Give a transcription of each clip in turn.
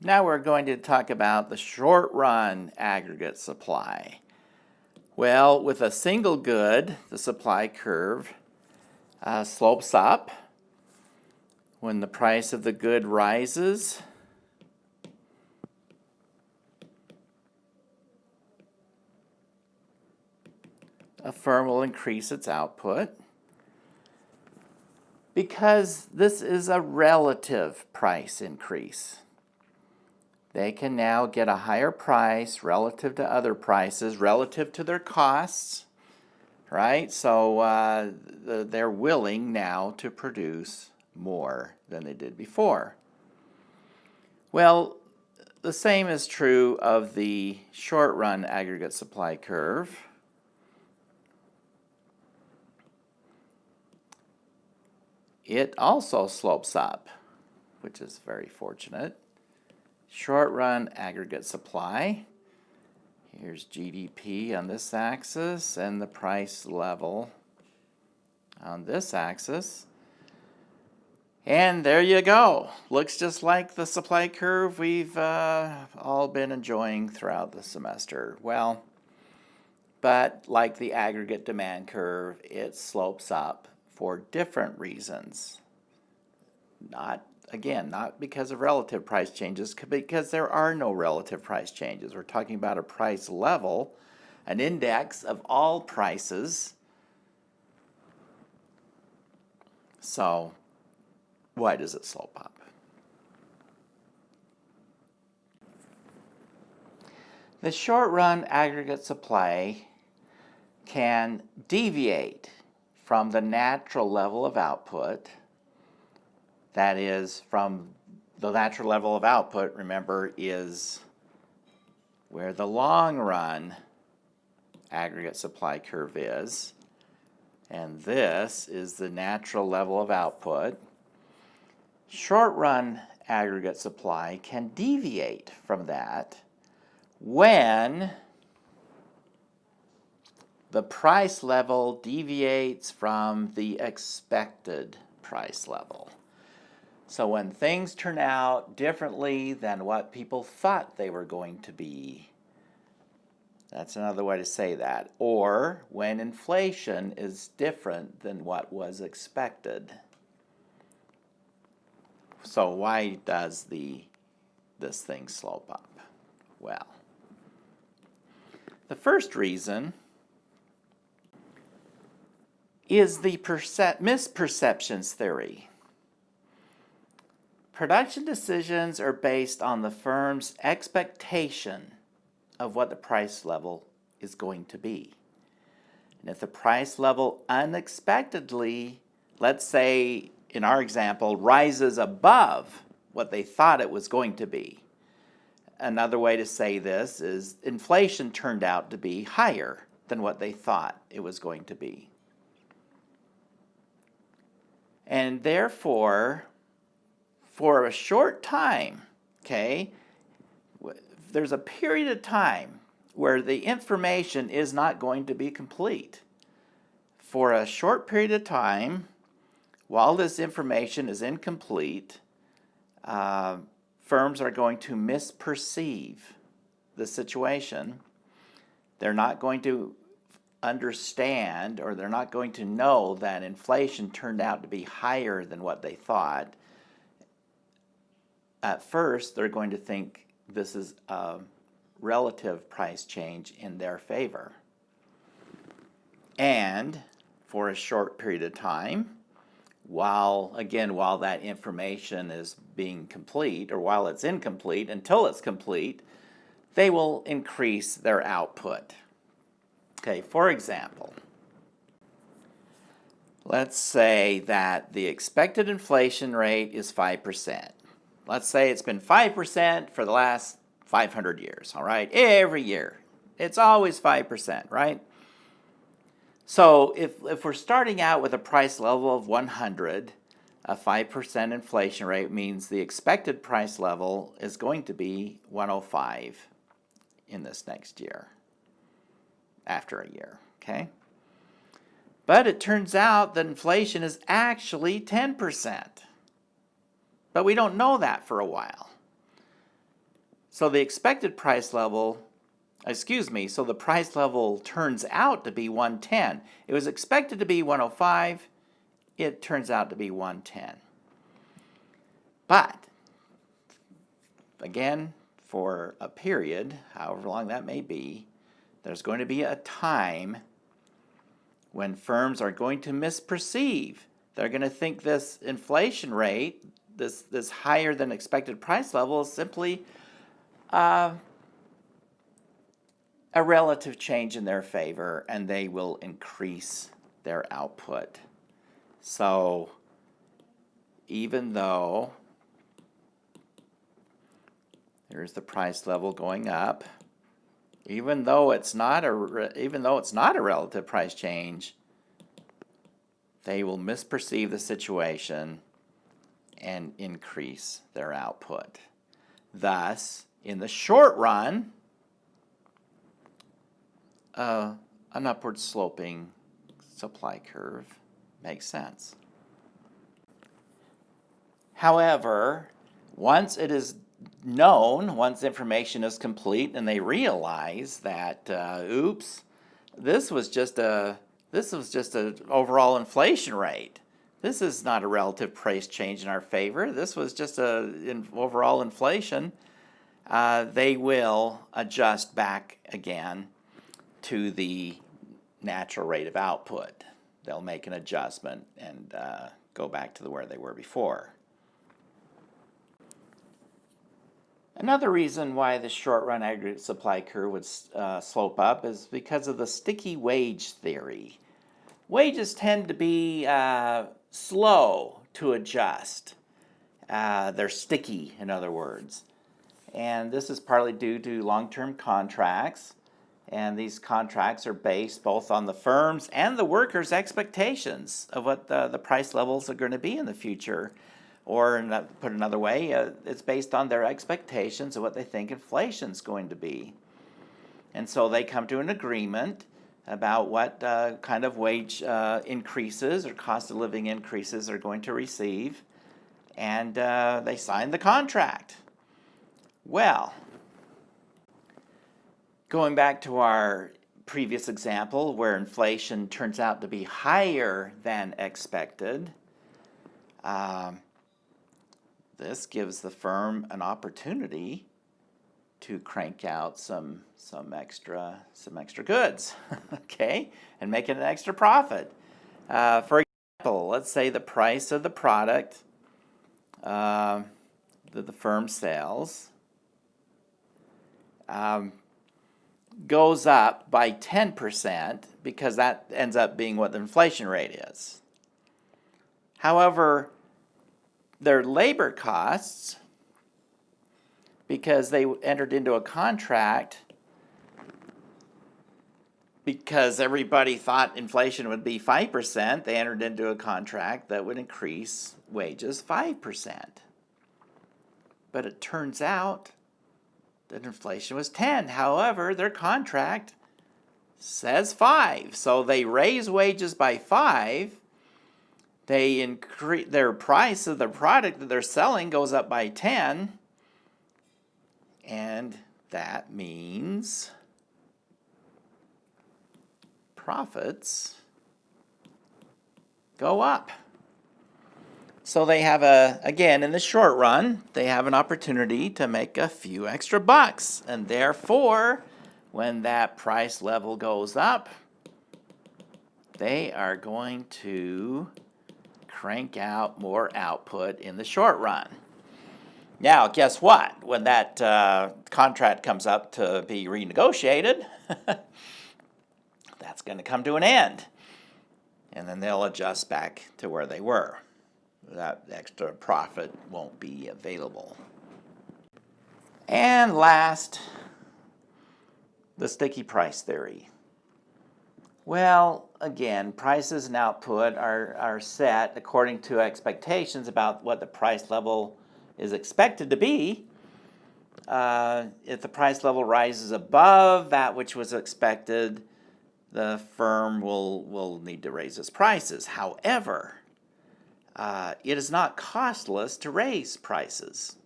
Now we're going to talk about the short-run aggregate supply. Well, with a single good, the supply curve slopes up. When the price of the good rises, a firm will increase its output. Because this is a relative price increase, they can now get a higher price relative to other prices, relative to their costs, right? So they're willing now to produce more than they did before. Well, the same is true of the short-run aggregate supply curve. It also slopes up, which is very fortunate. Short-run aggregate supply. Here's GDP on this axis and the price level on this axis. And there you go. Looks just like the supply curve we've all been enjoying throughout the semester. Well, but like the aggregate demand curve, it slopes up for different reasons. Not because of relative price changes, because there are no relative price changes. We're talking about a price level, an index of all prices. So why does it slope up? The short-run aggregate supply can deviate from the natural level of output. That is, from the natural level of output, remember, is where the long-run aggregate supply curve is. And this is the natural level of output. Short-run aggregate supply can deviate from that when the price level deviates from the expected price level. So when things turn out differently than what people thought they were going to be, that's another way to say that. Or when inflation is different than what was expected. So why does this thing slope up? Well, the first reason is the misperceptions theory. Production decisions are based on the firm's expectation of what the price level is going to be. And if the price level unexpectedly, let's say in our example, rises above what they thought it was going to be. Another way to say this is inflation turned out to be higher than what they thought it was going to be. And therefore, for a short time, okay, there's a period of time where the information is not going to be complete. For a short period of time, while this information is incomplete, firms are going to misperceive the situation. They're not going to understand, or they're not going to know that inflation turned out to be higher than what they thought. At first, they're going to think this is a relative price change in their favor. And for a short period of time, while that information is being complete, or while it's incomplete, until it's complete, they will increase their output. Okay, for example, let's say that the expected inflation rate is 5%. Let's say it's been 5% for the last 500 years, all right? Every year. It's always 5%, right? So if we're starting out with a price level of 100, a 5% inflation rate means the expected price level is going to be 105 in this next year, after a year, okay? But it turns out that inflation is actually 10%. But we don't know that for a while. So the expected price level, so the price level turns out to be 110. It was expected to be 105. It turns out to be 110. But, again, for a period, however long that may be, there's going to be a time when firms are going to misperceive. They're going to think this inflation rate, this higher than expected price level, is simply a relative change in their favor, and they will increase their output. So even though there's the price level going up, even though it's not a relative price change, they will misperceive the situation and increase their output. Thus, in the short run, an upward sloping supply curve makes sense. However, once it is known, once information is complete and they realize that, oops, this was just an overall inflation rate. This is not a relative price change in our favor. This was just an overall inflation. They will adjust back again to the natural rate of output. They'll make an adjustment and go back to where they were before. Another reason why the short-run aggregate supply curve would slope up is because of the sticky wage theory. Wages tend to be slow to adjust. They're sticky, in other words. And this is partly due to long-term contracts. And these contracts are based both on the firm's and the workers' expectations of what the price levels are going to be in the future. Or, put another way, it's based on their expectations of what they think inflation's going to be. And so they come to an agreement about what kind of wage increases or cost of living increases they're going to receive, and they sign the contract. Well, going back to our previous example where inflation turns out to be higher than expected, this gives the firm an opportunity to crank out some extra goods, okay, and make an extra profit. For example, let's say the price of the product that the firm sells goes up by 10% because that ends up being what the inflation rate is. However, their labor costs, because they entered into a contract because everybody thought inflation would be 5%, they entered into a contract that would increase wages 5%. But it turns out that inflation was 10. However, their contract says 5. So they raise wages by 5. They increase their price of the product that they're selling goes up by 10. And that means profits go up. So they have again, in the short run, they have an opportunity to make a few extra bucks. And therefore, when that price level goes up, they are going to crank out more output in the short run. Now, guess what? When that contract comes up to be renegotiated, that's going to come to an end. And then they'll adjust back to where they were. That extra profit won't be available. And last, the sticky price theory. Well, again, prices and output are set according to expectations about what the price level is expected to be. If the price level rises above that which was expected, the firm will need to raise its prices. However, it is not costless to raise prices.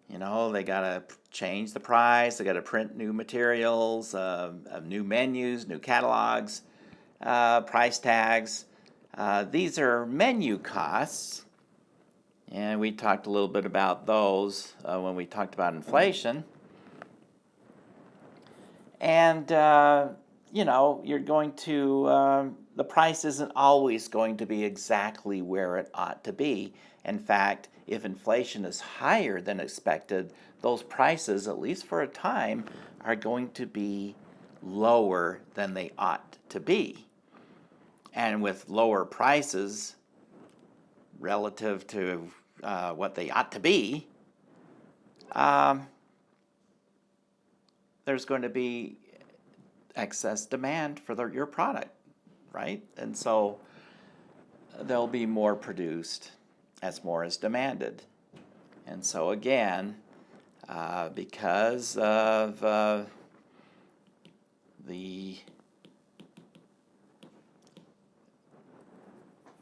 You know, they got to change the price, they got to print new materials, new menus, new catalogs, price tags. These are menu costs, and we talked a little bit about those when we talked about inflation. And, you know, you're going to, the price isn't always going to be exactly where it ought to be. In fact, if inflation is higher than expected, those prices, at least for a time, are going to be lower than they ought to be. And with lower prices relative to what they ought to be, there's going to be excess demand for your product, right? And so there'll be more produced as more is demanded. And so again, because of the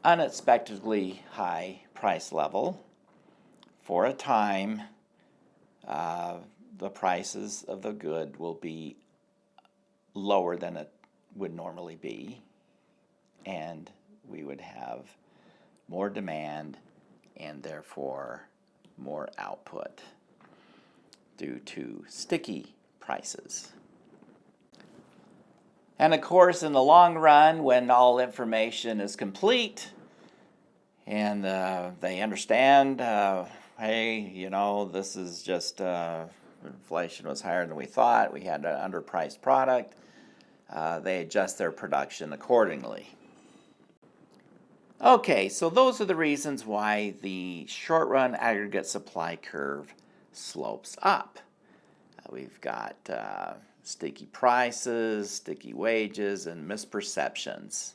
unexpectedly high price level, for a time, the prices of the good will be lower than it would normally be, and we would have more demand and therefore more output due to sticky prices. And of course, in the long run, when all information is complete and they understand, hey, you know, this is just inflation was higher than we thought, we had an underpriced product, they adjust their production accordingly. Okay, so those are the reasons why the short-run aggregate supply curve slopes up. We've got sticky prices, sticky wages, and misperceptions.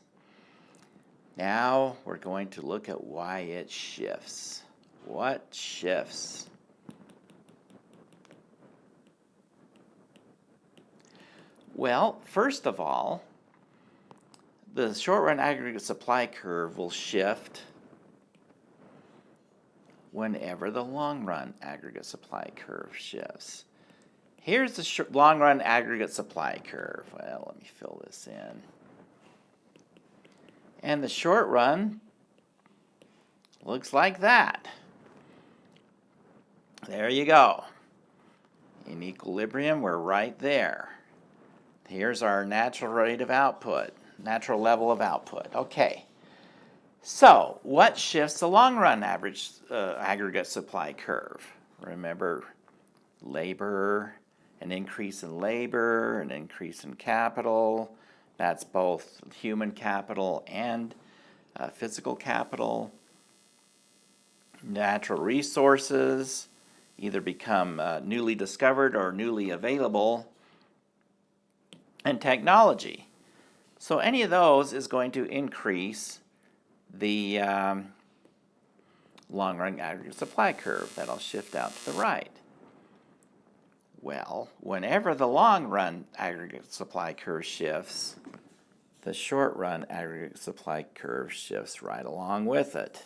Now we're going to look at why it shifts. What shifts? Well, first of all, the short-run aggregate supply curve will shift whenever the long-run aggregate supply curve shifts. Here's the long-run aggregate supply curve. Well, let me fill this in. And the short run looks like that. There you go. In equilibrium, we're right there. Here's our natural rate of output, natural level of output. Okay. So, what shifts the long-run average aggregate supply curve? Remember, labor, an increase in labor, an increase in capital. That's both human capital and physical capital. Natural resources either become newly discovered or newly available. And technology. So any of those is going to increase the long-run aggregate supply curve. That'll shift out to the right. Well, whenever the long-run aggregate supply curve shifts, the short-run aggregate supply curve shifts right along with it.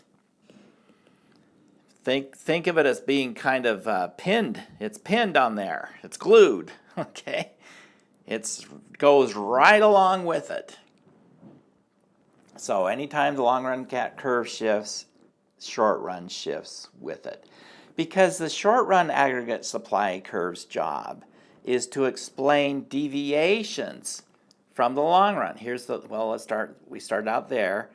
Think of it as being kind of pinned. It's pinned on there. It's glued, okay? It goes right along with it. So anytime the long-run curve shifts, short-run shifts with it. Because the short-run aggregate supply curve's job is to explain deviations from the long run. We started out there.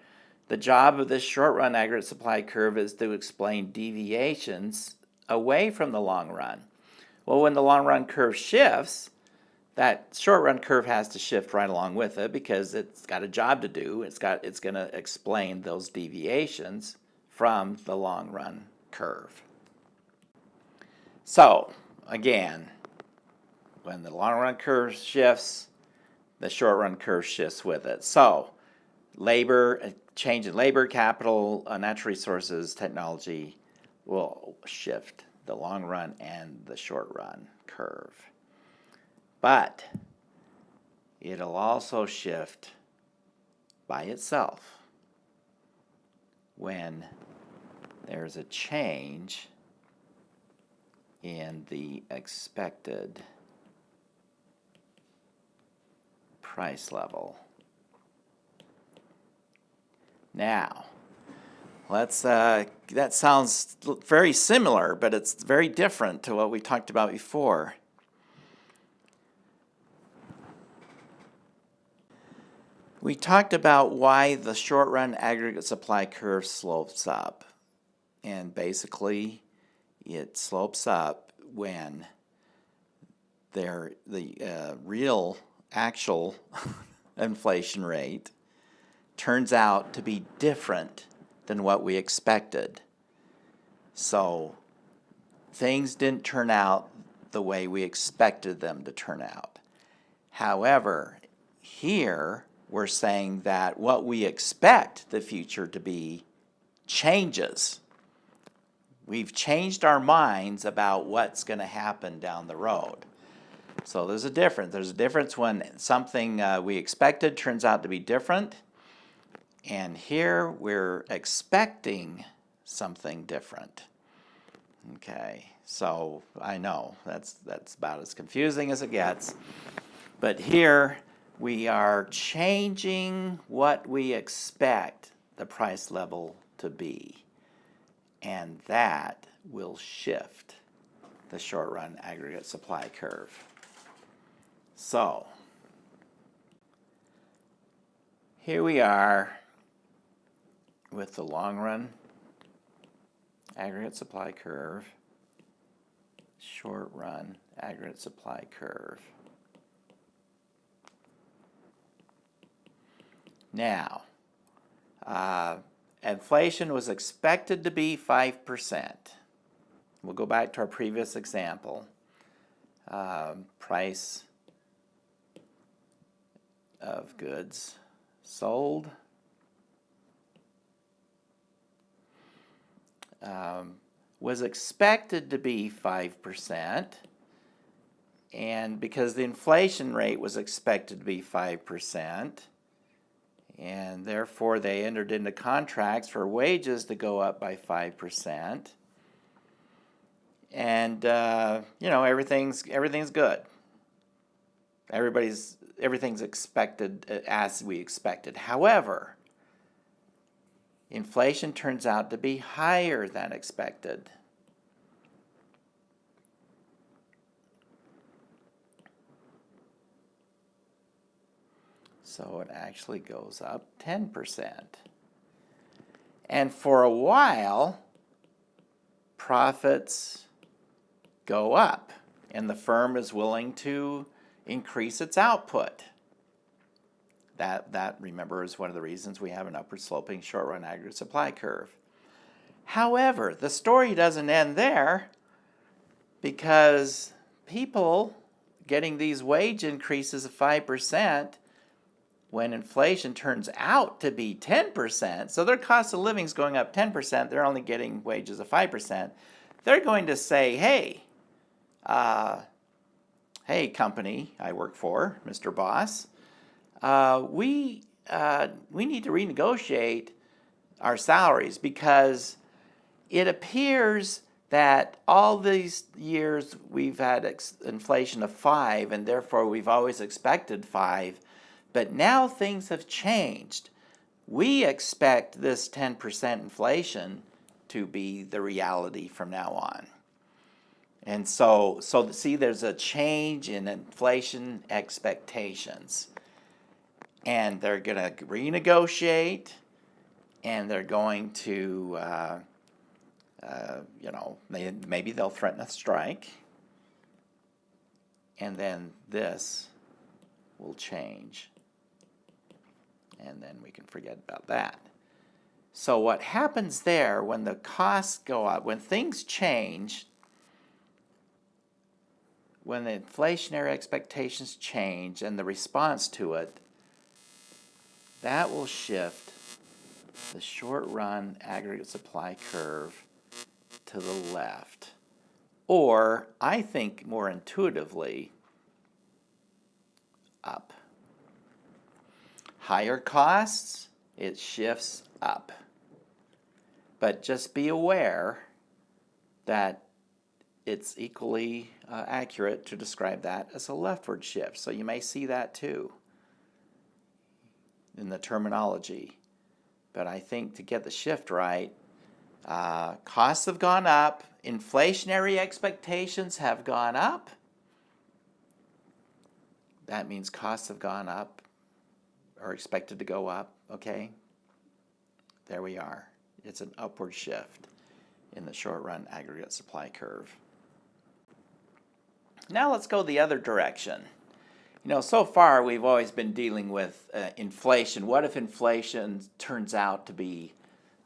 The job of this short-run aggregate supply curve is to explain deviations away from the long run. Well, when the long-run curve shifts, that short-run curve has to shift right along with it because it's got a job to do. It's going to explain those deviations from the long-run curve. So, again, when the long-run curve shifts, the short-run curve shifts with it. So, change in labor, capital, natural resources, technology will shift the long-run and the short-run curve. But it'll also shift by itself when there's a change in the expected price level. Now, that sounds very similar, but it's very different to what we talked about before. We talked about why the short-run aggregate supply curve slopes up. And basically, it slopes up when the real, actual inflation rate turns out to be different than what we expected. So things didn't turn out the way we expected them to turn out. However, here we're saying that what we expect the future to be changes. We've changed our minds about what's going to happen down the road. So there's a difference. There's a difference when something we expected turns out to be different. And here we're expecting something different. Okay, so I know that's about as confusing as it gets. But here we are changing what we expect the price level to be. And that will shift the short-run aggregate supply curve. So here we are with the long-run aggregate supply curve, short-run aggregate supply curve. Now, inflation was expected to be 5%. We'll go back to our previous example. Price of goods sold was expected to be 5%, and because the inflation rate was expected to be 5%, and therefore they entered into contracts for wages to go up by 5%. And everything's good. Everything's expected as we expected. However, inflation turns out to be higher than expected. So it actually goes up 10%. And for a while, profits go up, and the firm is willing to increase its output. That, remember, is one of the reasons we have an upward sloping short-run aggregate supply curve. However, the story doesn't end there, because people getting these wage increases of 5%, when inflation turns out to be 10%, so their cost of living is going up 10%, they're only getting wages of 5%, they're going to say, hey, company I work for, Mr. Boss, we need to renegotiate our salaries, because it appears that all these years we've had inflation of 5, and therefore we've always expected 5, but now things have changed. We expect this 10% inflation to be the reality from now on. And so see, there's a change in inflation expectations. And they're going to renegotiate, and they're going to, maybe they'll threaten a strike. And then this will change. And then we can forget about that. So what happens there when the costs go up, when things change, when the inflationary expectations change and the response to it, that will shift the short-run aggregate supply curve to the left. Or, I think more intuitively, up. Higher costs, it shifts up. But just be aware that it's equally accurate to describe that as a leftward shift. So you may see that too in the terminology. But I think to get the shift right, costs have gone up, inflationary expectations have gone up. That means costs have gone up or expected to go up, okay? There we are. It's an upward shift in the short run aggregate supply curve. Now let's go the other direction. You know, so far we've always been dealing with inflation. What if inflation turns out to be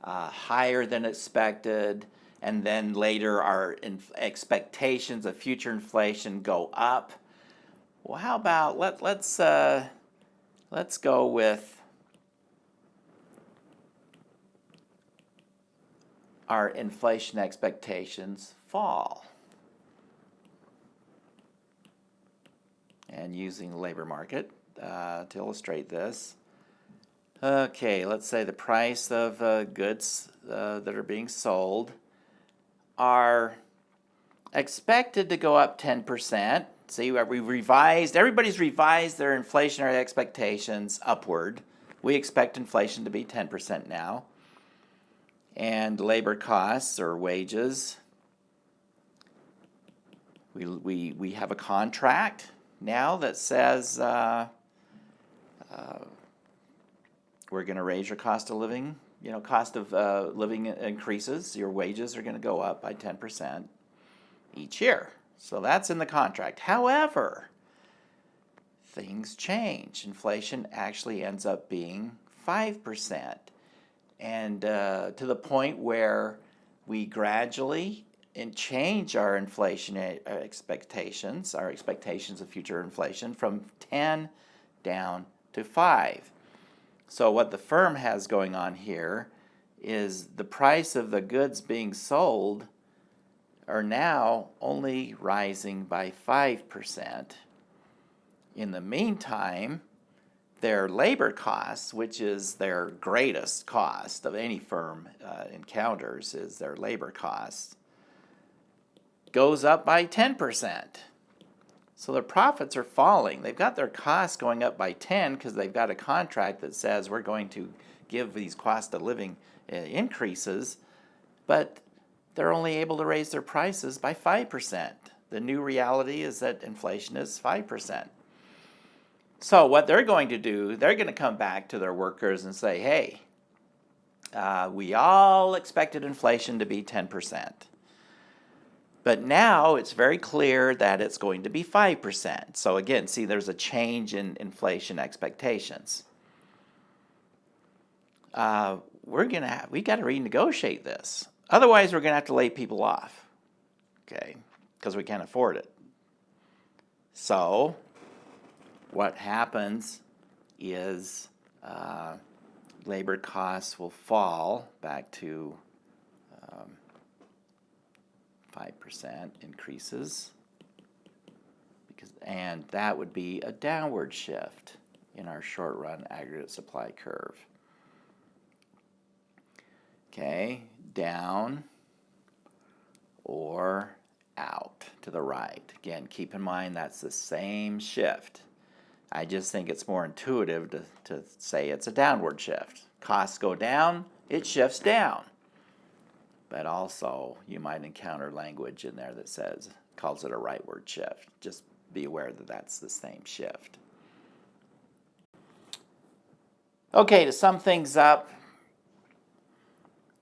higher than expected, and then later our expectations of future inflation go up? Well, how about let's go with our inflation expectations fall. And using the labor market to illustrate this. Okay, let's say the price of goods that are being sold are expected to go up 10%. See, everybody's revised their inflationary expectations upward. We expect inflation to be 10% now. And labor costs or wages, we have a contract now that says we're going to raise your cost of living. You know, cost of living increases. Your wages are going to go up by 10% each year. So that's in the contract. However, things change. Inflation actually ends up being 5%. And to the point where we gradually change our inflation expectations, our expectations of future inflation, from 10 down to 5. So what the firm has going on here is the price of the goods being sold are now only rising by 5%. In the meantime, their labor costs, which is their greatest cost of any firm encounters, is their labor costs, goes up by 10%. So their profits are falling. They've got their costs going up by 10 because they've got a contract that says we're going to give these cost of living increases, but they're only able to raise their prices by 5%. The new reality is that inflation is 5%. So what they're going to do, they're going to come back to their workers and say, hey, we all expected inflation to be 10%. But now it's very clear that it's going to be 5%. So again, see, there's a change in inflation expectations. We got to renegotiate this. Otherwise, we're going to have to lay people off, okay, because we can't afford it. So what happens is labor costs will fall back to 5% increases, and that would be a downward shift in our short run aggregate supply curve. Okay, down or out to the right. Again, keep in mind that's the same shift. I just think it's more intuitive to say it's a downward shift. Costs go down, it shifts down. But also, you might encounter language in there that calls it a rightward shift. Just be aware that that's the same shift. Okay, to sum things up,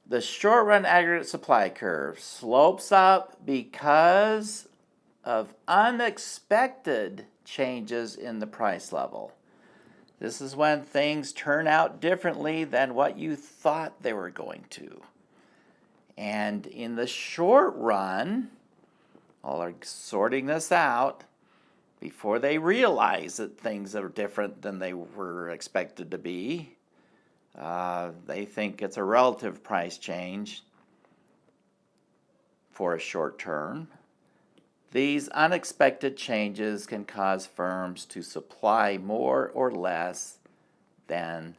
the short-run aggregate supply curve slopes up because of unexpected changes in the price level. This is when things turn out differently than what you thought they were going to. And in the short run, all are sorting this out before they realize that things are different than they were expected to be. They think it's a relative price change for a short term. These unexpected changes can cause firms to supply more or less than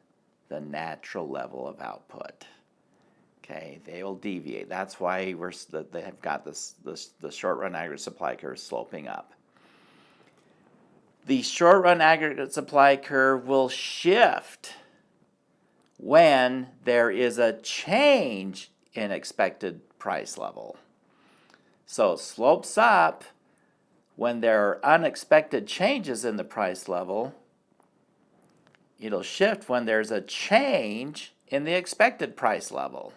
the natural level of output. Okay, they will deviate. That's why they have got the short run aggregate supply curve sloping up. The short run aggregate supply curve will shift when there is a change in expected price level. So it slopes up when there are unexpected changes in the price level. It'll shift when there's a change in the expected price level.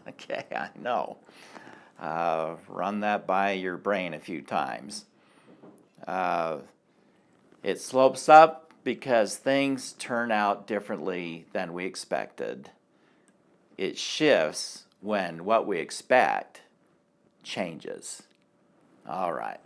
Okay, I know. Run that by your brain a few times. It slopes up because things turn out differently than we expected. It shifts when what we expect changes. All right.